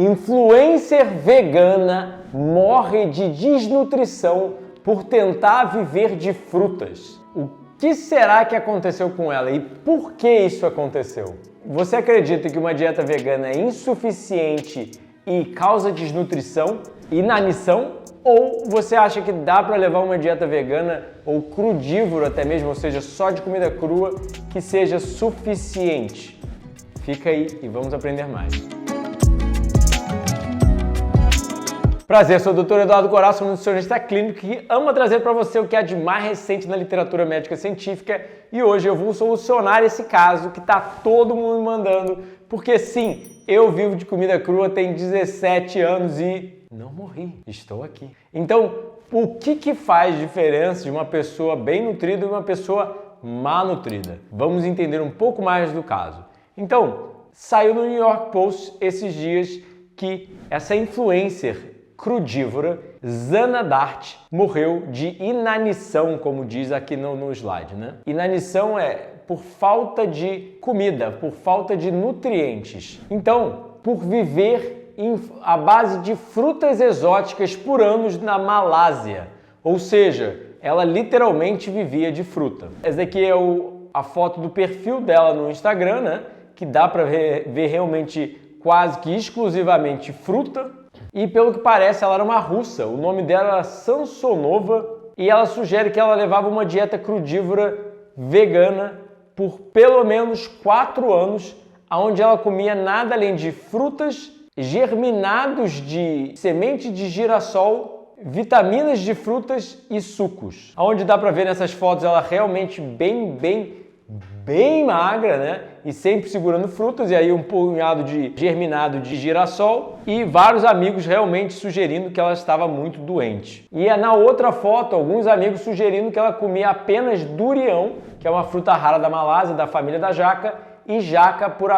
Influencer vegana morre de desnutrição por tentar viver de frutas. O que será que aconteceu com ela e por que isso aconteceu? Você acredita que uma dieta vegana é insuficiente e causa desnutrição, inanição? Ou você acha que dá para levar uma dieta vegana ou crudívoro até mesmo, ou seja, só de comida crua, que seja suficiente? Fica aí e vamos aprender mais. Prazer, sou o Dr. Eduardo Coral, sou nutricionista clínico que ama trazer para você o que há de mais recente na literatura médica científica e hoje eu vou solucionar esse caso que está todo mundo me mandando, porque sim, eu vivo de comida crua tem 17 anos e não morri, estou aqui. Então, o que faz diferença de uma pessoa bem nutrida e uma pessoa má nutrida? Vamos entender um pouco mais do caso. Então, saiu no New York Post esses dias que essa influencer crudívora, Zana Dart, morreu de inanição, como diz aqui no slide, né? Inanição é por falta de comida, por falta de nutrientes. Então, por viver à base de frutas exóticas por anos na Malásia. Ou seja, ela literalmente vivia de fruta. Essa aqui é a foto do perfil dela no Instagram, né? Que dá para ver realmente quase que exclusivamente fruta. E pelo que parece, ela era uma russa. O nome dela era Samsonova e ela sugere que ela levava uma dieta crudívora vegana por pelo menos 4 anos, onde ela comia nada além de frutas, germinados de semente de girassol, vitaminas de frutas e sucos. Onde dá para ver nessas fotos ela realmente bem magra, né? E sempre segurando frutas, e aí um punhado de germinado de girassol e vários amigos realmente sugerindo que ela estava muito doente. E na outra foto, alguns amigos sugerindo que ela comia apenas durião, que é uma fruta rara da Malásia, da família da jaca, e jaca por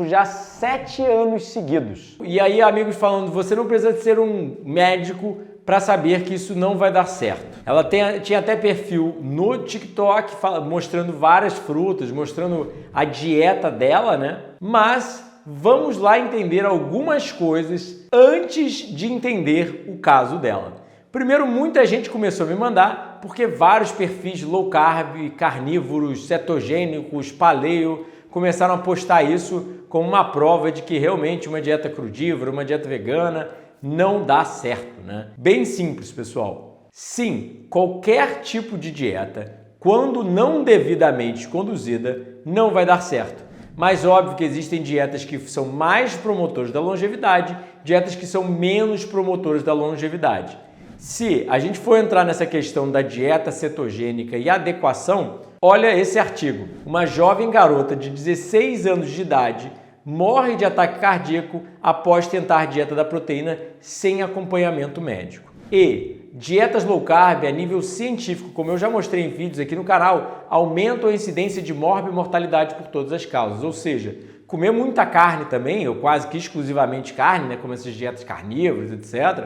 já 7 anos seguidos. E aí amigos falando, você não precisa de ser um médico para saber que isso não vai dar certo. Ela tinha até perfil no TikTok mostrando várias frutas, mostrando a dieta dela, né? Mas vamos lá entender algumas coisas antes de entender o caso dela. Primeiro, muita gente começou a me mandar porque vários perfis low carb, carnívoros, cetogênicos, paleo, começaram a postar isso como uma prova de que realmente uma dieta crudívora, uma dieta vegana não dá certo, né? Bem simples, pessoal. Sim, qualquer tipo de dieta, quando não devidamente conduzida, não vai dar certo. Mas óbvio que existem dietas que são mais promotoras da longevidade, dietas que são menos promotoras da longevidade. Se a gente for entrar nessa questão da dieta cetogênica e adequação, olha esse artigo. Uma jovem garota de 16 anos de idade morre de ataque cardíaco após tentar dieta da proteína sem acompanhamento médico. E dietas low carb a nível científico, como eu já mostrei em vídeos aqui no canal, aumentam a incidência de morte e mortalidade por todas as causas. Ou seja, comer muita carne também, ou quase que exclusivamente carne, né, como essas dietas carnívoras, etc.,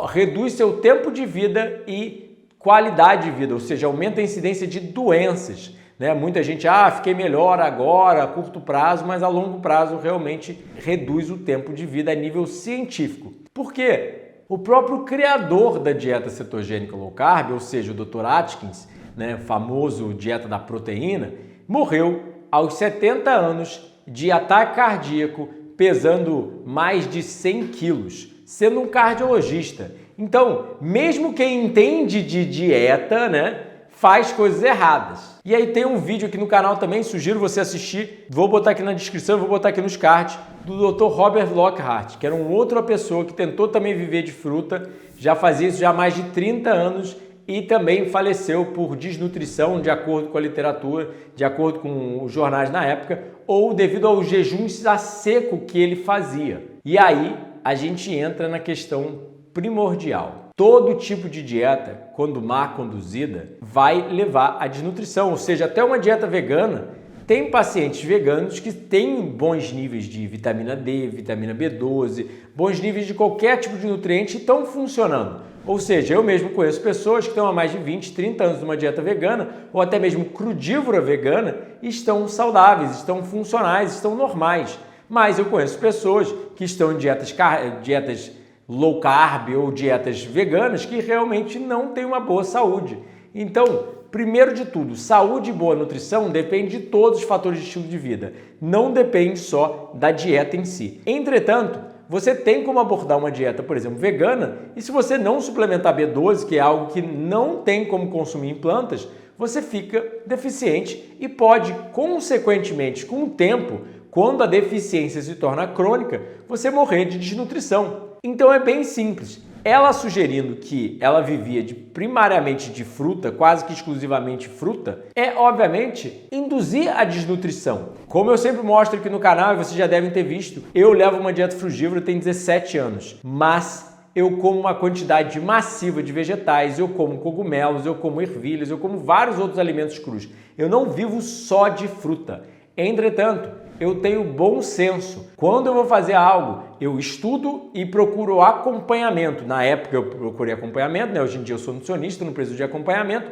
reduz seu tempo de vida e qualidade de vida, ou seja, aumenta a incidência de doenças. Né? Muita gente, fiquei melhor agora, a curto prazo, mas a longo prazo realmente reduz o tempo de vida a nível científico. Por quê? O próprio criador da dieta cetogênica low carb, ou seja, o Dr. Atkins, né, famoso dieta da proteína, morreu aos 70 anos de ataque cardíaco, pesando mais de 100 quilos, sendo um cardiologista. Então, mesmo quem entende de dieta, né, faz coisas erradas. E aí tem um vídeo aqui no canal também, sugiro você assistir, vou botar aqui na descrição, vou botar aqui nos cards, do Dr. Robert Lockhart, que era uma outra pessoa que tentou também viver de fruta, já fazia isso já há mais de 30 anos e também faleceu por desnutrição, de acordo com a literatura, de acordo com os jornais na época, ou devido aos jejuns a seco que ele fazia. E aí a gente entra na questão primordial. Todo tipo de dieta, quando má conduzida, vai levar à desnutrição, ou seja, até uma dieta vegana, tem pacientes veganos que têm bons níveis de vitamina D, vitamina B12, bons níveis de qualquer tipo de nutriente e estão funcionando. Ou seja, eu mesmo conheço pessoas que estão há mais de 20, 30 anos numa dieta vegana ou até mesmo crudívora vegana e estão saudáveis, estão funcionais, estão normais. Mas eu conheço pessoas que estão em dietas low carb ou dietas veganas que realmente não têm uma boa saúde. Então, primeiro de tudo, saúde e boa nutrição depende de todos os fatores de estilo de vida, não depende só da dieta em si. Entretanto, você tem como abordar uma dieta, por exemplo, vegana, e se você não suplementar B12, que é algo que não tem como consumir em plantas, você fica deficiente e pode, consequentemente, com o tempo, quando a deficiência se torna crônica, você morrer de desnutrição. Então é bem simples. Ela sugerindo que ela vivia primariamente de fruta, quase que exclusivamente fruta, é, obviamente, induzir a desnutrição. Como eu sempre mostro aqui no canal, e vocês já devem ter visto, eu levo uma dieta frugívora, tenho 17 anos, mas eu como uma quantidade massiva de vegetais, eu como cogumelos, eu como ervilhas, eu como vários outros alimentos crus. Eu não vivo só de fruta. Entretanto, eu tenho bom senso. Quando eu vou fazer algo, eu estudo e procuro acompanhamento. Na época eu procurei acompanhamento, né? Hoje em dia eu sou nutricionista, não preciso de acompanhamento,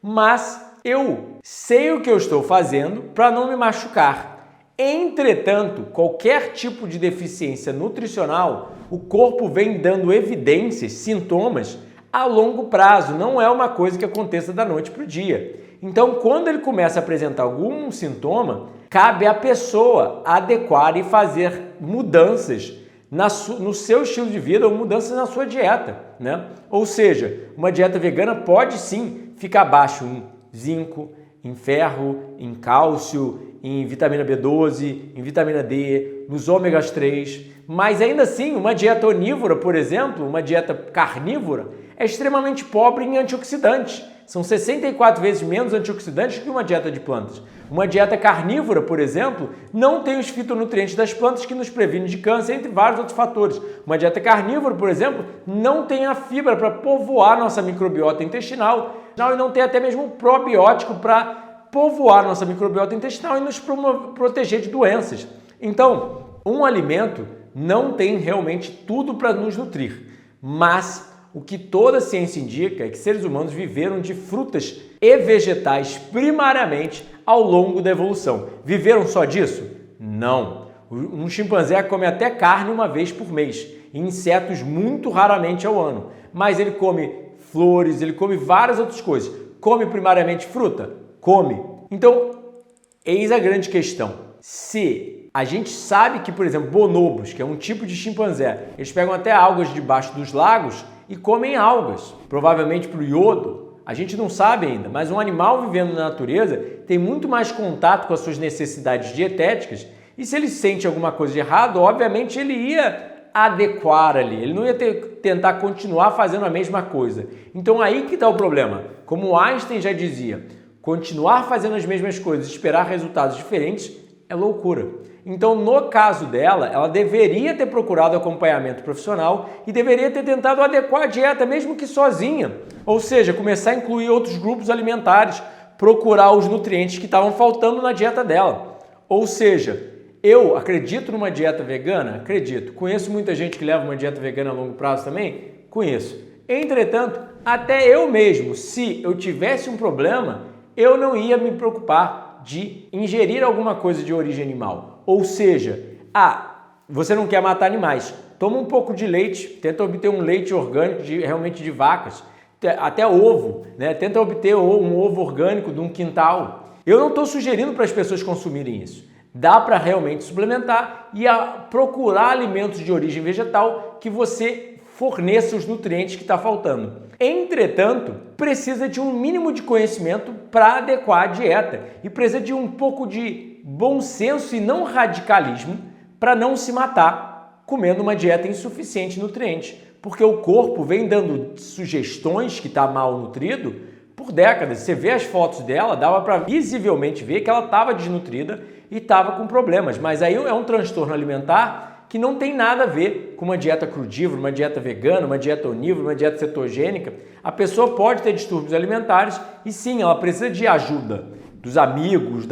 mas eu sei o que eu estou fazendo para não me machucar. Entretanto, qualquer tipo de deficiência nutricional, o corpo vem dando evidências, sintomas a longo prazo, não é uma coisa que aconteça da noite para o dia. Então, quando ele começa a apresentar algum sintoma, cabe à pessoa adequar e fazer mudanças no seu estilo de vida ou mudanças na sua dieta, né? Ou seja, uma dieta vegana pode sim ficar baixo em zinco, em ferro, em cálcio, em vitamina B12, em vitamina D, nos ômegas 3, mas ainda assim uma dieta onívora, por exemplo, uma dieta carnívora, é extremamente pobre em antioxidantes. São 64 vezes menos antioxidantes que uma dieta de plantas. Uma dieta carnívora, por exemplo, não tem os fitonutrientes das plantas que nos previnem de câncer, entre vários outros fatores. Uma dieta carnívora, por exemplo, não tem a fibra para povoar nossa microbiota intestinal e não tem até mesmo probiótico para povoar nossa microbiota intestinal e nos proteger de doenças. Então, um alimento não tem realmente tudo para nos nutrir, mas o que toda a ciência indica é que seres humanos viveram de frutas e vegetais primariamente ao longo da evolução. Viveram só disso? Não. Um chimpanzé come até carne uma vez por mês e insetos muito raramente ao ano. Mas ele come flores, ele come várias outras coisas. Come primariamente fruta? Come. Então, eis a grande questão. Se a gente sabe que, por exemplo, bonobos, que é um tipo de chimpanzé, eles pegam até algas debaixo dos lagos e comem algas, provavelmente para o iodo. A gente não sabe ainda, mas um animal vivendo na natureza tem muito mais contato com as suas necessidades dietéticas e se ele sente alguma coisa de errado, obviamente ele ia adequar ali, ele não ia tentar continuar fazendo a mesma coisa. Então aí que está o problema. Como Einstein já dizia, continuar fazendo as mesmas coisas e esperar resultados diferentes é loucura. Então, no caso dela, ela deveria ter procurado acompanhamento profissional e deveria ter tentado adequar a dieta, mesmo que sozinha. Ou seja, começar a incluir outros grupos alimentares, procurar os nutrientes que estavam faltando na dieta dela. Ou seja, eu acredito numa dieta vegana? Acredito. Conheço muita gente que leva uma dieta vegana a longo prazo também? Conheço. Entretanto, até eu mesmo, se eu tivesse um problema, eu não ia me preocupar de ingerir alguma coisa de origem animal. Ou seja, você não quer matar animais, toma um pouco de leite, tenta obter um leite orgânico realmente de vacas, até ovo, né? Tenta obter um ovo orgânico de um quintal. Eu não estou sugerindo para as pessoas consumirem isso. Dá para realmente suplementar e procurar alimentos de origem vegetal que você forneça os nutrientes que está faltando. Entretanto, precisa de um mínimo de conhecimento para adequar a dieta e precisa de um pouco de bom senso e não radicalismo para não se matar comendo uma dieta insuficiente de nutrientes, porque o corpo vem dando sugestões que está mal nutrido por décadas. Você vê as fotos dela, dava para visivelmente ver que ela estava desnutrida e estava com problemas, mas aí é um transtorno alimentar que não tem nada a ver com uma dieta crudívora, uma dieta vegana, uma dieta onívora, uma dieta cetogênica. A pessoa pode ter distúrbios alimentares e sim, ela precisa de ajuda dos amigos,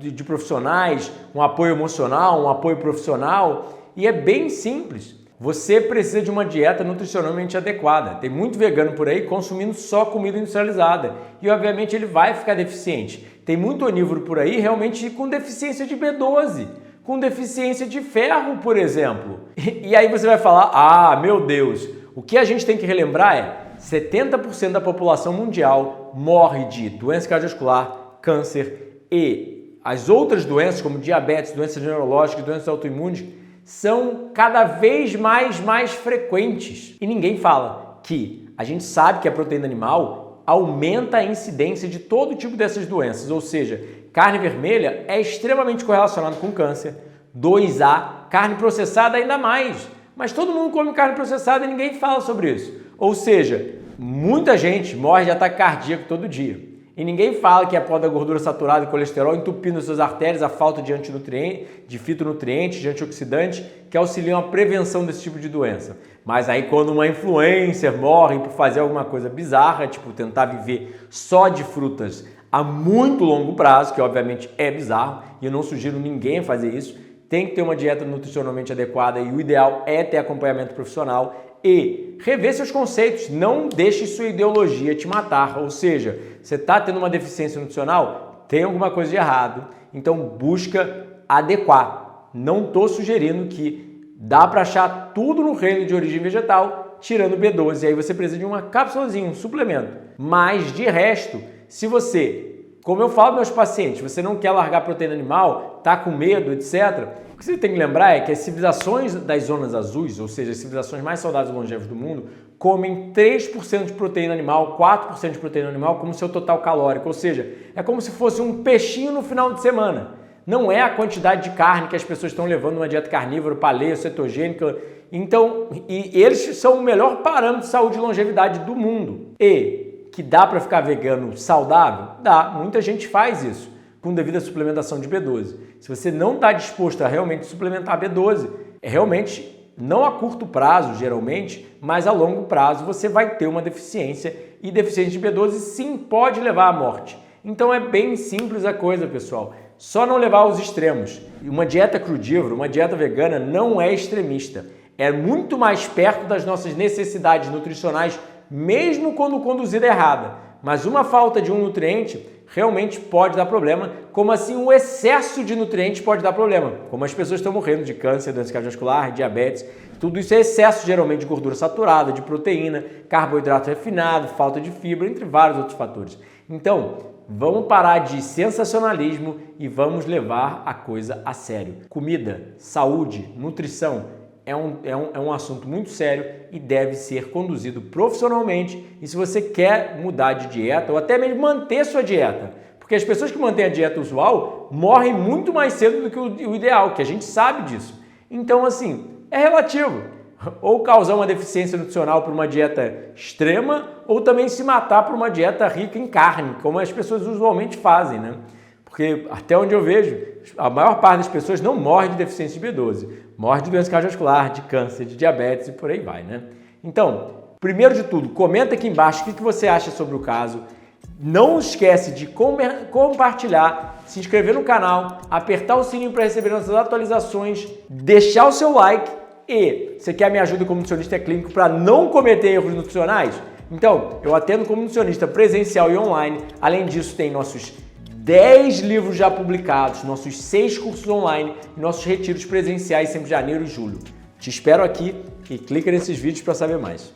de profissionais, um apoio emocional, um apoio profissional. E é bem simples. Você precisa de uma dieta nutricionalmente adequada. Tem muito vegano por aí consumindo só comida industrializada e obviamente ele vai ficar deficiente. Tem muito onívoro por aí realmente com deficiência de B12. com deficiência de ferro, por exemplo. E aí você vai falar, ah, meu Deus, o que a gente tem que relembrar é 70% da população mundial morre de doença cardiovascular, câncer e as outras doenças como diabetes, doenças neurológicas, doenças autoimunes são cada vez mais frequentes. E ninguém fala que a gente sabe que a proteína animal aumenta a incidência de todo tipo dessas doenças, ou seja, carne vermelha é extremamente correlacionada com câncer, 2A, carne processada ainda mais. Mas todo mundo come carne processada e ninguém fala sobre isso. Ou seja, muita gente morre de ataque cardíaco todo dia. E ninguém fala que é por da gordura saturada e colesterol entupindo suas artérias, a falta de antinutrientes, de fitonutrientes, de antioxidantes, que auxiliam a prevenção desse tipo de doença. Mas aí quando uma influencer morre por fazer alguma coisa bizarra, tipo tentar viver só de frutas a muito longo prazo, que obviamente é bizarro, e eu não sugiro ninguém fazer isso, tem que ter uma dieta nutricionalmente adequada e o ideal é ter acompanhamento profissional e rever seus conceitos, não deixe sua ideologia te matar, ou seja, você está tendo uma deficiência nutricional, tem alguma coisa de errado, então busca adequar. Não estou sugerindo que dá para achar tudo no reino de origem vegetal, tirando o B12, e aí você precisa de uma cápsulazinha, um suplemento. Mas de resto, se você, como eu falo para meus pacientes, você não quer largar proteína animal, está com medo, etc., o que você tem que lembrar é que as civilizações das zonas azuis, ou seja, as civilizações mais saudáveis e longevas do mundo, comem 3% de proteína animal, 4% de proteína animal como seu total calórico, ou seja, é como se fosse um peixinho no final de semana. Não é a quantidade de carne que as pessoas estão levando numa dieta carnívora, paleo, cetogênica. Então, e eles são o melhor parâmetro de saúde e longevidade do mundo. E que dá para ficar vegano saudável? Dá, muita gente faz isso com devida suplementação de B12. Se você não está disposto a realmente suplementar B12, realmente, não a curto prazo, geralmente, mas a longo prazo você vai ter uma deficiência e deficiência de B12 sim pode levar à morte. Então é bem simples a coisa, pessoal. Só não levar aos extremos. Uma dieta crudívora, uma dieta vegana não é extremista. É muito mais perto das nossas necessidades nutricionais, mesmo quando conduzida errada. Mas uma falta de um nutriente realmente pode dar problema, como assim o excesso de nutrientes pode dar problema, como as pessoas estão morrendo de câncer, doença cardiovascular, diabetes, tudo isso é excesso geralmente de gordura saturada, de proteína, carboidrato refinado, falta de fibra, entre vários outros fatores. Então, vamos parar de sensacionalismo e vamos levar a coisa a sério. Comida, saúde, nutrição é um assunto muito sério e deve ser conduzido profissionalmente. E se você quer mudar de dieta ou até mesmo manter sua dieta, porque as pessoas que mantêm a dieta usual morrem muito mais cedo do que o ideal, que a gente sabe disso. Então, assim, é relativo. Ou causar uma deficiência nutricional por uma dieta extrema, ou também se matar por uma dieta rica em carne, como as pessoas usualmente fazem, né? Porque até onde eu vejo, a maior parte das pessoas não morre de deficiência de B12, morre de doença cardiovascular, de câncer, de diabetes e por aí vai, né? Então, primeiro de tudo, comenta aqui embaixo o que você acha sobre o caso. Não esquece de compartilhar, se inscrever no canal, apertar o sininho para receber nossas atualizações, deixar o seu like e você quer minha ajuda como nutricionista clínico para não cometer erros nutricionais? Então, eu atendo como nutricionista presencial e online. Além disso, tem nossos 10 livros já publicados, nossos 6 cursos online e nossos retiros presenciais sempre em janeiro e julho. Te espero aqui e clica nesses vídeos para saber mais.